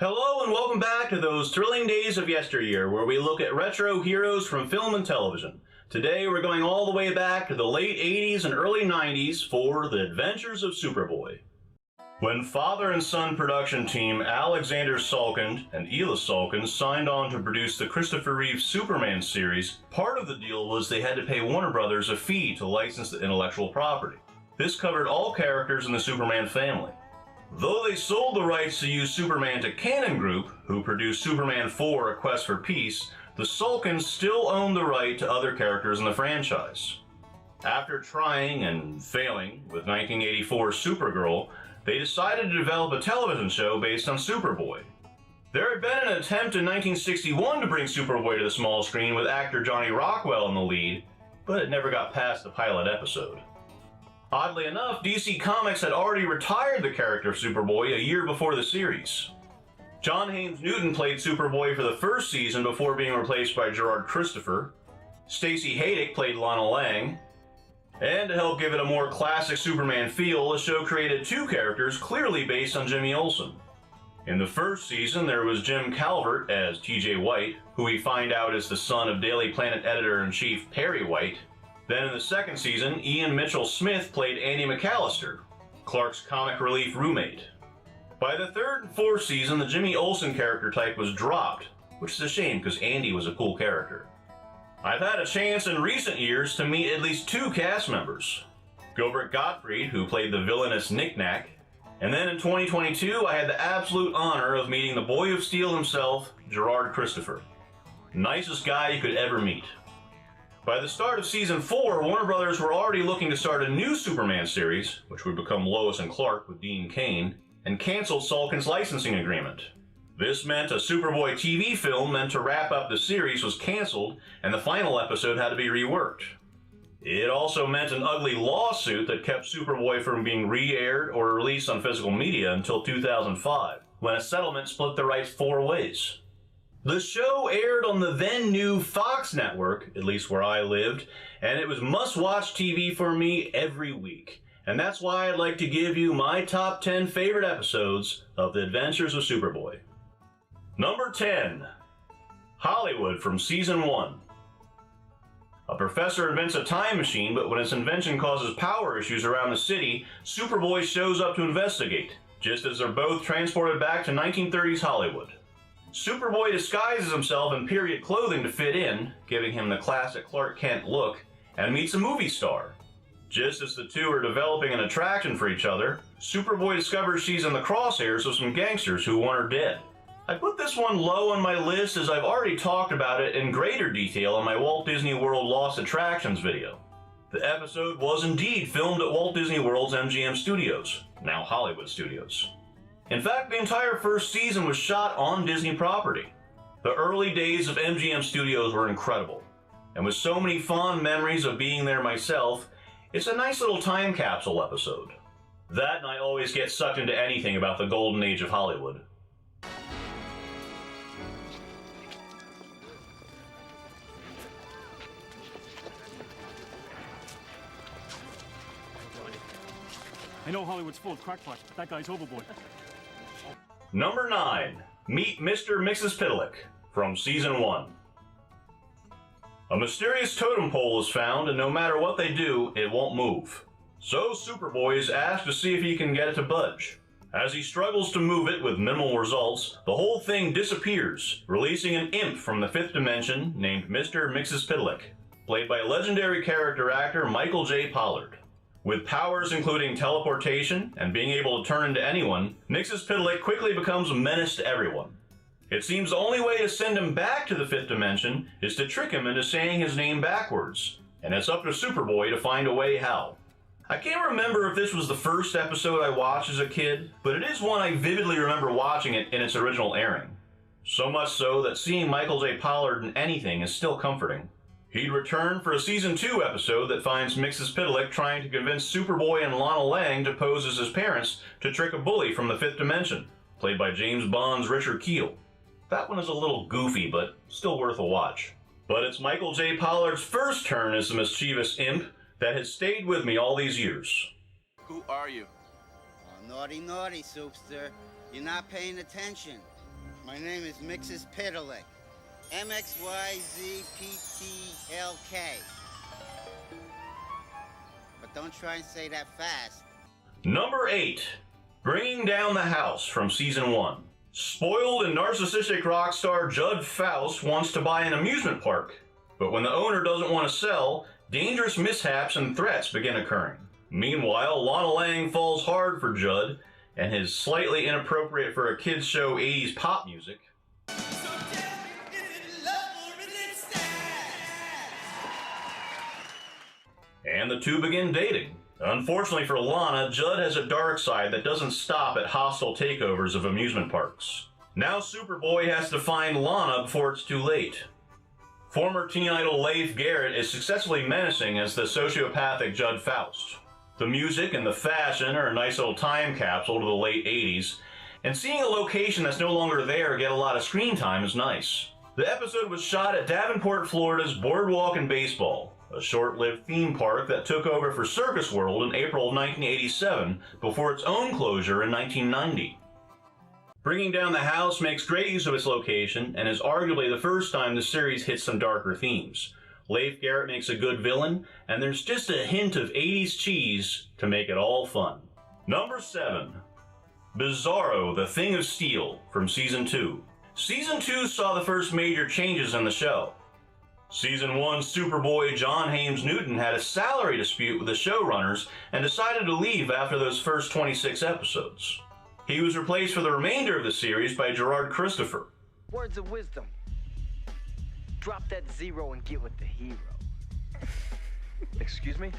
Hello and welcome back to those thrilling days of yesteryear, where we look at retro heroes from film and television. Today we're going all the way back to the late 80s and early 90s for The Adventures of Superboy. When father and son production team Alexander Salkind and Elis Salkind signed on to produce the Christopher Reeve Superman series, part of the deal was they had to pay Warner Brothers a fee to license the intellectual property. This covered all characters in the Superman family. Though they sold the rights to use Superman to Cannon Group, who produced Superman 4: A Quest for Peace, the Salkinds still owned the right to other characters in the franchise. After trying and failing with 1984's Supergirl, they decided to develop a television show based on Superboy. There had been an attempt in 1961 to bring Superboy to the small screen with actor Johnny Rockwell in the lead, but it never got past the pilot episode. Oddly enough, DC Comics had already retired the character of Superboy a year before the series. John Haynes Newton played Superboy for the first season before being replaced by Gerard Christopher. Stacey Haydick played Lana Lang. And to help give it a more classic Superman feel, the show created two characters clearly based on Jimmy Olsen. In the first season, there was Jim Calvert as TJ White, who we find out is the son of Daily Planet editor-in-chief Perry White. Then in the second season, Ian Mitchell Smith played Andy McAllister, Clark's comic relief roommate. By the third and fourth season, the Jimmy Olsen character type was dropped, which is a shame because Andy was a cool character. I've had a chance in recent years to meet at least two cast members. Gilbert Gottfried, who played the villainous Knick-Knack, and then in 2022 I had the absolute honor of meeting the Boy of Steel himself, Gerard Christopher. Nicest guy you could ever meet. By the start of Season 4, Warner Brothers were already looking to start a new Superman series, which would become Lois and Clark with Dean Cain, and canceled Salkind's licensing agreement. This meant a Superboy TV film meant to wrap up the series was canceled, and the final episode had to be reworked. It also meant an ugly lawsuit that kept Superboy from being re-aired or released on physical media until 2005, when a settlement split the rights 4 ways. The show aired on the then new Fox network, at least where I lived, and it was must-watch TV for me every week. And that's why I'd like to give you my top 10 favorite episodes of The Adventures of Superboy. Number 10. Hollywood from Season 1. A professor invents a time machine, but when his invention causes power issues around the city, Superboy shows up to investigate, just as they're both transported back to 1930s Hollywood. Superboy disguises himself in period clothing to fit in, giving him the classic Clark Kent look, and meets a movie star. Just as the two are developing an attraction for each other, Superboy discovers she's in the crosshairs of some gangsters who want her dead. I put this one low on my list as I've already talked about it in greater detail in my Walt Disney World Lost Attractions video. The episode was indeed filmed at Walt Disney World's MGM Studios, now Hollywood Studios. In fact, the entire first season was shot on Disney property. The early days of MGM Studios were incredible, and with so many fond memories of being there myself, it's a nice little time capsule episode. That and I always get sucked into anything about the golden age of Hollywood. I know Hollywood's full of crackpots, but that guy's overboard. Number 9. Meet Mr. and Mrs. Pitlick from Season 1. A mysterious totem pole is found, and no matter what they do, it won't move. So Superboy is asked to see if he can get it to budge. As he struggles to move it with minimal results, the whole thing disappears, releasing an imp from the 5th dimension named Mr. and Mrs. Pitlick, played by legendary character actor Michael J. Pollard. With powers including teleportation and being able to turn into anyone, Mrs. Pitlick quickly becomes a menace to everyone. It seems the only way to send him back to the 5th dimension is to trick him into saying his name backwards, and it's up to Superboy to find a way how. I can't remember if this was the first episode I watched as a kid, but it is one I vividly remember watching it in its original airing. So much so that seeing Michael J. Pollard in anything is still comforting. He'd return for a Season 2 episode that finds Mrs. Pitlick trying to convince Superboy and Lana Lang to pose as his parents to trick a bully from the 5th dimension, played by James Bond's Richard Kiel. That one is a little goofy, but still worth a watch. But it's Michael J. Pollard's first turn as the mischievous imp that has stayed with me all these years. Who are you? Oh, naughty, naughty, Soupster. You're not paying attention. My name is Mixes Pitalik. MXYZPTLK. But don't try and say that fast. Number 8. Bringing Down the House from Season 1. Spoiled and narcissistic rock star Judd Faust wants to buy an amusement park, but when the owner doesn't want to sell, dangerous mishaps and threats begin occurring. Meanwhile, Lana Lang falls hard for Judd and his slightly inappropriate for a kids show 80s pop music. And the two begin dating. Unfortunately for Lana, Judd has a dark side that doesn't stop at hostile takeovers of amusement parks. Now Superboy has to find Lana before it's too late. Former teen idol Leif Garrett is successfully menacing as the sociopathic Judd Faust. The music and the fashion are a nice little time capsule to the late 80s, and seeing a location that's no longer there get a lot of screen time is nice. The episode was shot at Davenport, Florida's Boardwalk and Baseball, a short-lived theme park that took over for Circus World in April of 1987 before its own closure in 1990. Bringing Down the House makes great use of its location and is arguably the first time the series hits some darker themes. Leif Garrett makes a good villain, and there's just a hint of 80s cheese to make it all fun. Number 7. Bizarro, the Thing of Steel from Season 2. Season 2 saw the first major changes in the show. Season 1 Superboy John Haymes Newton had a salary dispute with the showrunners and decided to leave after those first 26 episodes. He was replaced for the remainder of the series by Gerard Christopher. Words of wisdom. Drop that zero and get with the hero. Excuse me?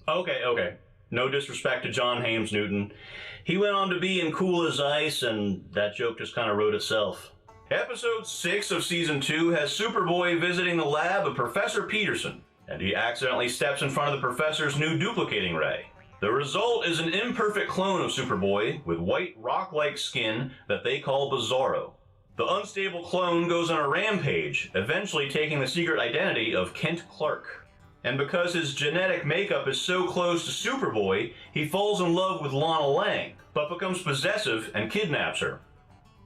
Okay. No disrespect to John Haymes Newton. He went on to be in Cool as Ice, and that joke just kind of wrote itself. Episode 6 of Season 2 has Superboy visiting the lab of Professor Peterson, and he accidentally steps in front of the professor's new duplicating ray. The result is an imperfect clone of Superboy with white rock-like skin that they call Bizarro. The unstable clone goes on a rampage, eventually taking the secret identity of Kent Clark. And because his genetic makeup is so close to Superboy, he falls in love with Lana Lang, but becomes possessive and kidnaps her.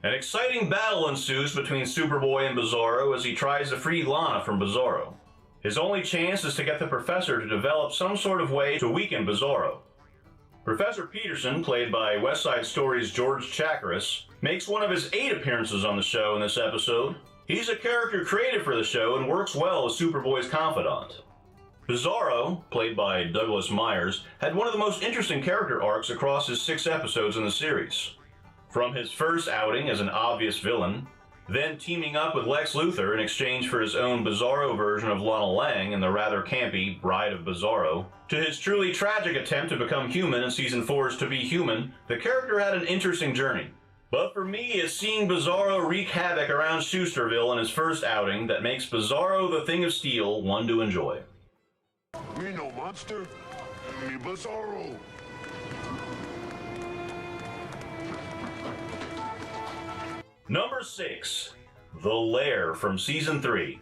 An exciting battle ensues between Superboy and Bizarro as he tries to free Lana from Bizarro. His only chance is to get the professor to develop some sort of way to weaken Bizarro. Professor Peterson, played by West Side Story's George Chakiris, makes one of his 8 appearances on the show in this episode. He's a character created for the show and works well as Superboy's confidant. Bizarro, played by Douglas Myers, had one of the most interesting character arcs across his 6 episodes in the series. From his first outing as an obvious villain, then teaming up with Lex Luthor in exchange for his own Bizarro version of Lana Lang in the rather campy Bride of Bizarro, to his truly tragic attempt to become human in Season 4's To Be Human, the character had an interesting journey. But for me, it's seeing Bizarro wreak havoc around Schusterville in his first outing that makes Bizarro the Thing of Steel one to enjoy. Me no monster, me Bizarro. Number 6. The Lair from Season 3.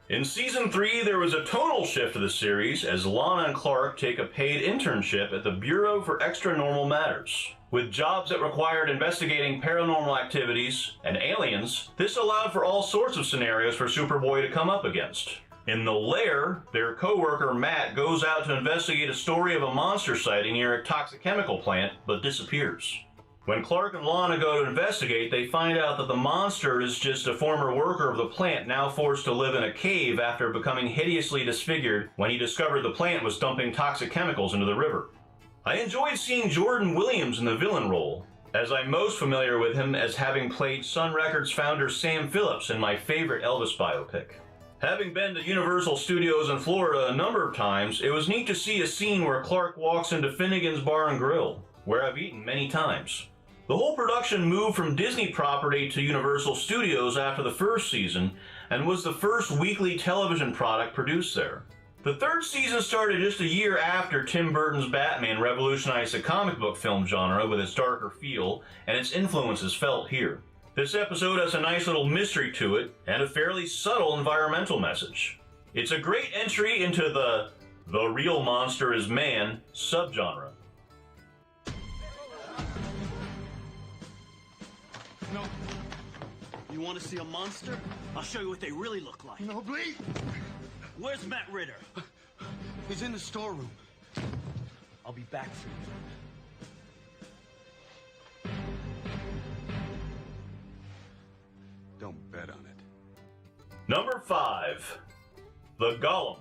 In Season 3, there was a tonal shift to the series as Lana and Clark take a paid internship at the Bureau for Extra-Normal Matters. With jobs that required investigating paranormal activities and aliens, this allowed for all sorts of scenarios for Superboy to come up against. In the Lair, their co-worker Matt goes out to investigate a story of a monster sighting near a toxic chemical plant, but disappears. When Clark and Lana go to investigate, they find out that the monster is just a former worker of the plant now forced to live in a cave after becoming hideously disfigured when he discovered the plant was dumping toxic chemicals into the river. I enjoyed seeing Jordan Williams in the villain role, as I'm most familiar with him as having played Sun Records founder Sam Phillips in my favorite Elvis biopic. Having been to Universal Studios in Florida a number of times, it was neat to see a scene where Clark walks into Finnegan's Bar and Grill, where I've eaten many times. The whole production moved from Disney property to Universal Studios after the first season, and was the first weekly television product produced there. The third season started just a year after Tim Burton's Batman revolutionized the comic book film genre with its darker feel, and its influences felt here. This episode has a nice little mystery to it, and a fairly subtle environmental message. It's a great entry into the real monster is man subgenre. No. You want to see a monster? I'll show you what they really look like. No, please. Where's Matt Ritter? He's in the storeroom. I'll be back for you. Don't bet on it. Number 5. The Golem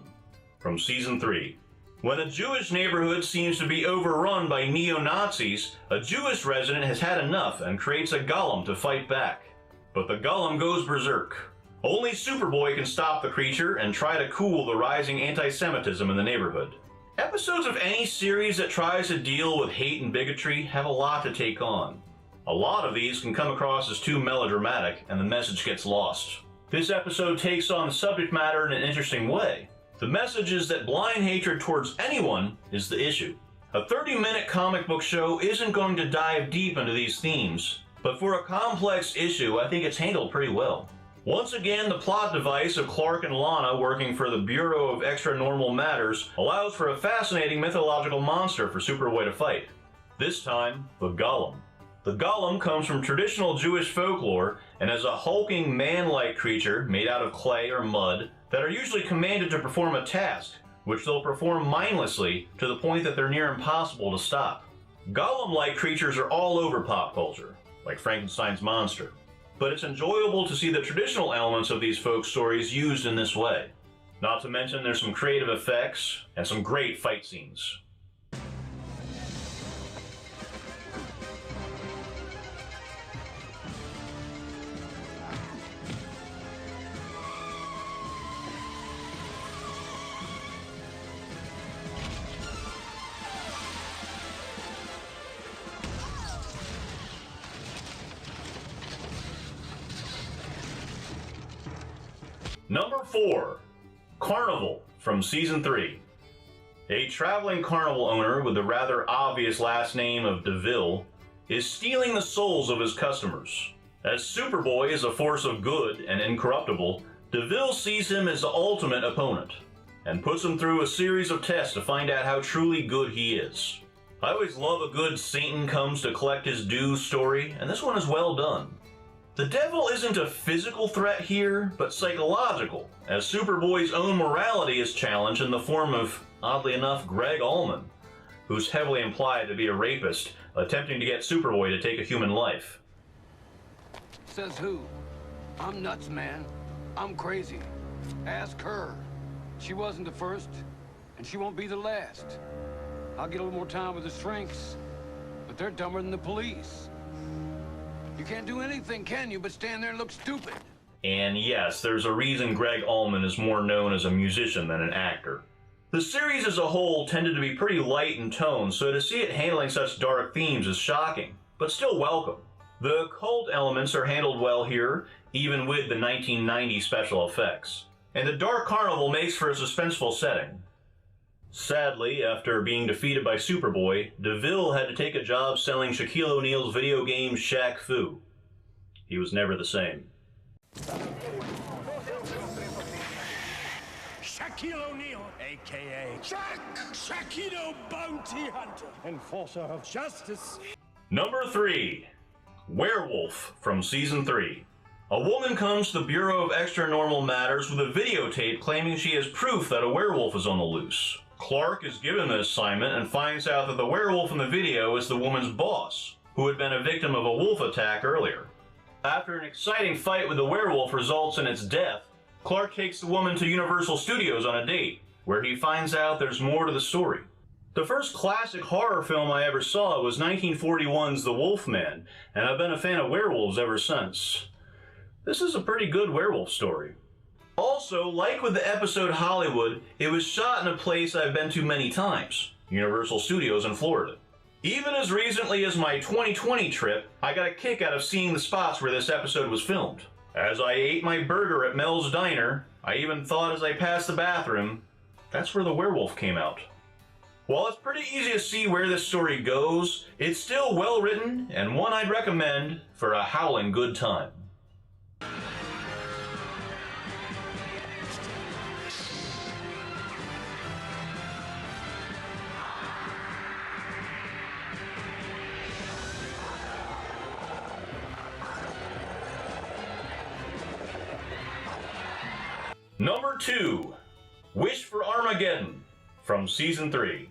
from Season 3. When a Jewish neighborhood seems to be overrun by neo-Nazis, a Jewish resident has had enough and creates a golem to fight back. But the golem goes berserk. Only Superboy can stop the creature and try to cool the rising anti-Semitism in the neighborhood. Episodes of any series that tries to deal with hate and bigotry have a lot to take on. A lot of these can come across as too melodramatic and the message gets lost. This episode takes on the subject matter in an interesting way. The message is that blind hatred towards anyone is the issue. A 30-minute comic book show isn't going to dive deep into these themes, but for a complex issue, I think it's handled pretty well. Once again, the plot device of Clark and Lana working for the Bureau of Extra-Normal Matters allows for a fascinating mythological monster for Superboy to fight. This time, the Golem. The Golem comes from traditional Jewish folklore and is a hulking man-like creature made out of clay or mud that are usually commanded to perform a task, which they'll perform mindlessly to the point that they're near impossible to stop. Golem-like creatures are all over pop culture, like Frankenstein's monster, but it's enjoyable to see the traditional elements of these folk stories used in this way. Not to mention there's some creative effects and some great fight scenes. Number 4. Carnival from Season 3. A traveling carnival owner with the rather obvious last name of DeVille is stealing the souls of his customers. As Superboy is a force of good and incorruptible, DeVille sees him as the ultimate opponent and puts him through a series of tests to find out how truly good he is. I always love a good Satan comes to collect his dues story, and this one is well done. The devil isn't a physical threat here, but psychological, as Superboy's own morality is challenged in the form of, oddly enough, Greg Allman, who's heavily implied to be a rapist, attempting to get Superboy to take a human life. Says who? I'm nuts, man. I'm crazy. Ask her. She wasn't the first, and she won't be the last. I'll get a little more time with the shrinks, but they're dumber than the police. You can't do anything, can you, but stand there and look stupid? And yes, there's a reason Greg Allman is more known as a musician than an actor. The series as a whole tended to be pretty light in tone, so to see it handling such dark themes is shocking, but still welcome. The occult elements are handled well here, even with the 1990 special effects. And the dark carnival makes for a suspenseful setting. Sadly, after being defeated by Superboy, DeVille had to take a job selling Shaquille O'Neal's video game Shaq Fu. He was never the same. Shaquille O'Neal, a.k.a. Shaquito Bounty Hunter, enforcer of justice. Number 3. Werewolf from Season 3. A woman comes to the Bureau of Extra-Normal Matters with a videotape claiming she has proof that a werewolf is on the loose. Clark is given the assignment and finds out that the werewolf in the video is the woman's boss, who had been a victim of a wolf attack earlier. After an exciting fight with the werewolf results in its death, Clark takes the woman to Universal Studios on a date, where he finds out there's more to the story. The first classic horror film I ever saw was 1941's The Wolfman, and I've been a fan of werewolves ever since. This is a pretty good werewolf story. Also, like with the episode Hollywood, it was shot in a place I've been to many times, Universal Studios in Florida. Even as recently as my 2020 trip, I got a kick out of seeing the spots where this episode was filmed. As I ate my burger at Mel's Diner, I even thought as I passed the bathroom, that's where the werewolf came out. While it's pretty easy to see where this story goes, it's still well written and one I'd recommend for a howling good time. Number 2, Wish for Armageddon from Season 3.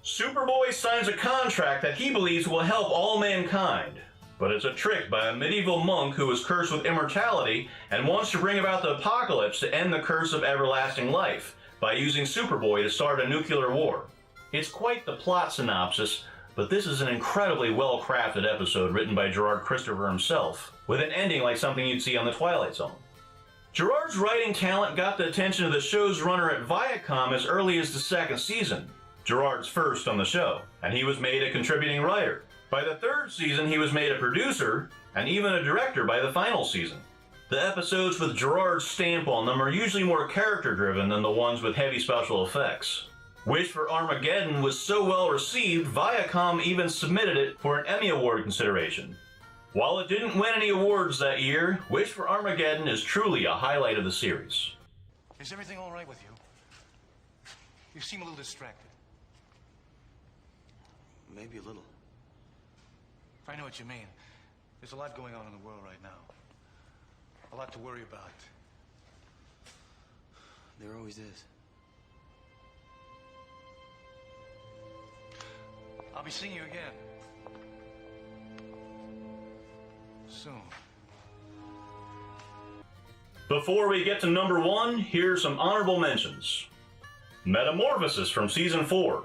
Superboy signs a contract that he believes will help all mankind, but it's a trick by a medieval monk who is cursed with immortality and wants to bring about the apocalypse to end the curse of everlasting life by using Superboy to start a nuclear war. It's quite the plot synopsis, but this is an incredibly well-crafted episode written by Gerard Christopher himself, with an ending like something you'd see on The Twilight Zone. Gerard's writing talent got the attention of the show's runner at Viacom as early as the second season, Gerard's first on the show, and he was made a contributing writer. By the third season, he was made a producer, and even a director by the final season. The episodes with Gerard's stamp on them are usually more character-driven than the ones with heavy special effects. Wish for Armageddon was so well received, Viacom even submitted it for an Emmy Award consideration. While it didn't win any awards that year, Wish for Armageddon is truly a highlight of the series. Is everything all right with you? You seem a little distracted. Maybe a little. I know what you mean. There's a lot going on in the world right now. A lot to worry about. There always is. I'll be seeing you again. Soon. Before we get to number 1, here's some honorable mentions. Metamorphosis from Season 4.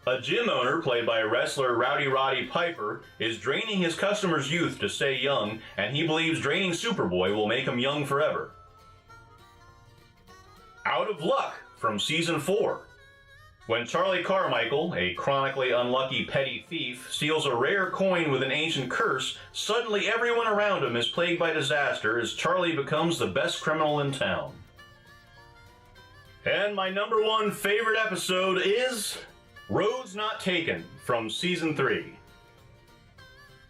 A gym owner, played by wrestler Rowdy Roddy Piper, is draining his customers' youth to stay young, and he believes draining Superboy will make him young forever. Out of Luck from Season 4. When Charlie Carmichael, a chronically unlucky petty thief, steals a rare coin with an ancient curse, suddenly everyone around him is plagued by disaster as Charlie becomes the best criminal in town. And my number 1 favorite episode is Roads Not Taken from Season 3.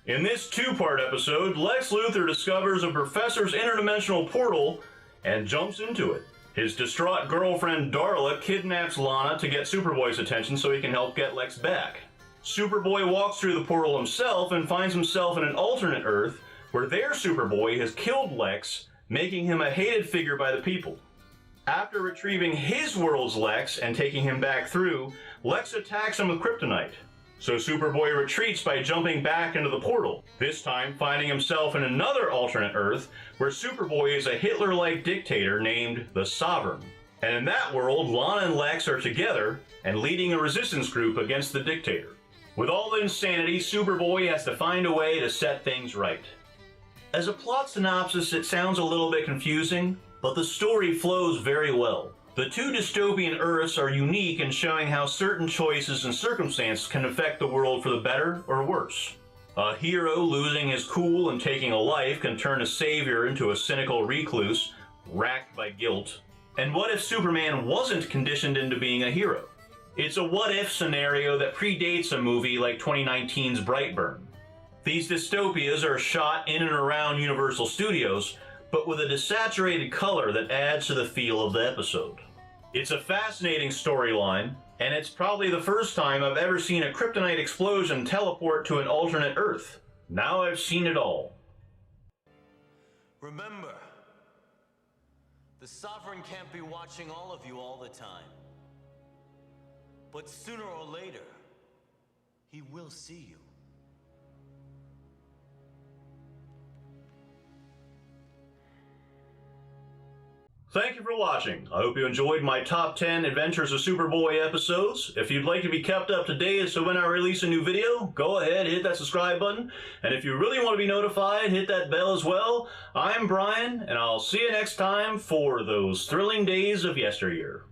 In this 2-part episode, Lex Luthor discovers a professor's interdimensional portal and jumps into it. His distraught girlfriend Darla kidnaps Lana to get Superboy's attention so he can help get Lex back. Superboy walks through the portal himself and finds himself in an alternate Earth where their Superboy has killed Lex, making him a hated figure by the people. After retrieving his world's Lex and taking him back through, Lex attacks him with kryptonite. So Superboy retreats by jumping back into the portal, this time finding himself in another alternate Earth where Superboy is a Hitler-like dictator named the Sovereign. And in that world, Lana and Lex are together and leading a resistance group against the dictator. With all the insanity, Superboy has to find a way to set things right. As a plot synopsis, it sounds a little bit confusing, but the story flows very well. The 2 dystopian Earths are unique in showing how certain choices and circumstances can affect the world for the better or worse. A hero losing his cool and taking a life can turn a savior into a cynical recluse, racked by guilt. And what if Superman wasn't conditioned into being a hero? It's a what-if scenario that predates a movie like 2019's Brightburn. These dystopias are shot in and around Universal Studios, but with a desaturated color that adds to the feel of the episode. It's a fascinating storyline, and it's probably the first time I've ever seen a kryptonite explosion teleport to an alternate Earth. Now I've seen it all. Remember, the Sovereign can't be watching all of you all the time. But sooner or later, he will see you. Thank you for watching. I hope you enjoyed my top 10 Adventures of Superboy episodes. If you'd like to be kept up to date as to when I release a new video, go ahead, hit that subscribe button. And if you really want to be notified, hit that bell as well. I'm Brian, and I'll see you next time for those thrilling days of yesteryear.